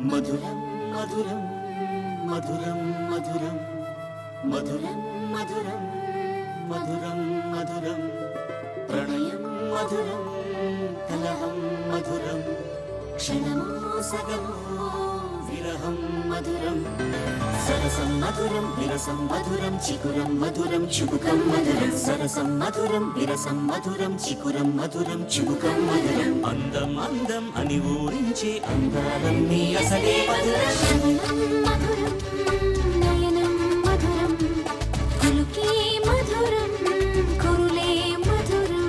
మధురం మధురం మధురం మధురం మధురం మధురం మధురం మధురం ప్రణయం మధురం కలహం మధురం క్షణమో సగమో విరహం మధురం సరసం మధురం విరసం మధురం చికురం మధురం చుబుకం మధురం సరసం మధురం విరసం మధురం చికురం మధురం చుబుకం మధురం అందం అందం అని ఊరించే అందాలన్నీ అసలే మధురం మధురం నయనం మధురం కులుకే మధురం కురులే మధురం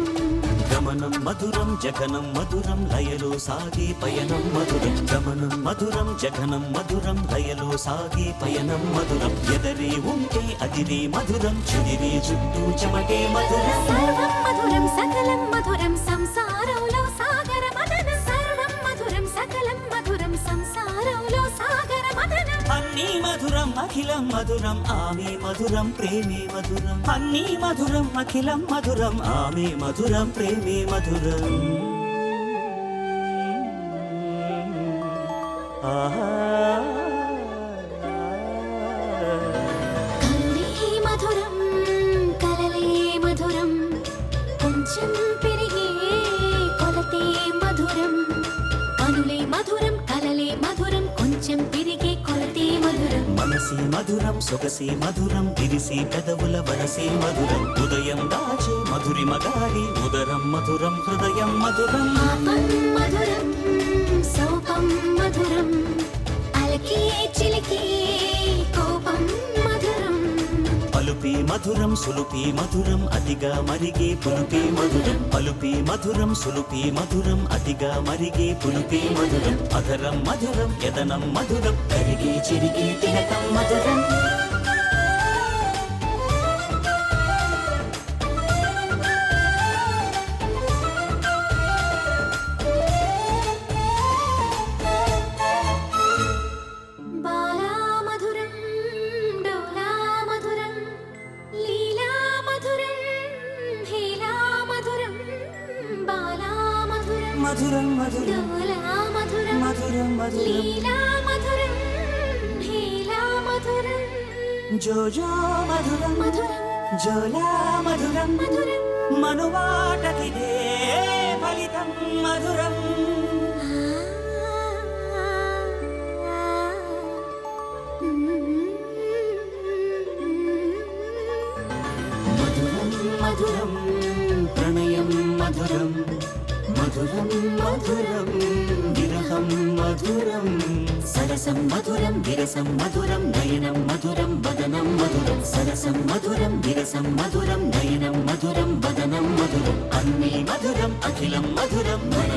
గమనం మధురం జగనం మధురం లయలో సాగే పయనం మధురం గమనం మధురం జగనం మధురం లయలో సాగే పయనం మధురం ఎదరే ఉంటే అదిరే మధురం చెదిరే చుట్టూ చెమటే మధురం సర్వం మధురం సకలం మధురం సంసారంలో సాగర మదనం సర్వం మధురం సకలం మధురం సంసారంలో సాగర మదనం అన్నీ మధురం అఖిలం మధురం ఆమె మధురం ప్రేమే మధురం అన్నీ మధురం అఖిలం మధురం ఆమె మధురం ప్రేమే మధురం కరుణే మధురం కలలే మధురం కొంచెం పెరిగే కొలతే మధురం కనులే మధురం కలలే మధురం కొంచెం పెరిగే కొలతే మధురం మనసే మధురం సొగసే మధురం విరిసే పెదవుల వరసే మధురం ఉదయం దాచే మధురిమ గాలి ఉదరం మధురం హృదయం మధురం పాపం మధురం సోపం మధురం అలకే చిలికే కోపం మధురం పలుపే మధురం సులుపే మధురం అతిగా మరిగే పులుపే మధురం పలుపే మధురం సులుపే మధురం అతిగా మరిగే పులుపే మధురం అధరం మధురం యదనం మధురం కరిగే చిరిగే తిలకం మధురం బాలా మధురం డోలా మధురం లీలా మధురం హేలా మధురం బాలా మధురం మధురం మధురం డోలా మధురం మధురం మధురం లీలా మధురం హేలా మధురం జోజో మధురం మధురం జోలా మధురం మధురం మనువాటకిదే ఫలితం మధురం మధురం మధురం ప్రణయం మధురం మధురం మధురం విరహం మధురం సరసం మధురం విరసం మధురం నయనం మధురం వదనం మధురం సరసం మధురం విరసం మధురం నయనం మధురం వదనం మధురం అన్నీ మధురం అఖిలం మధురం మన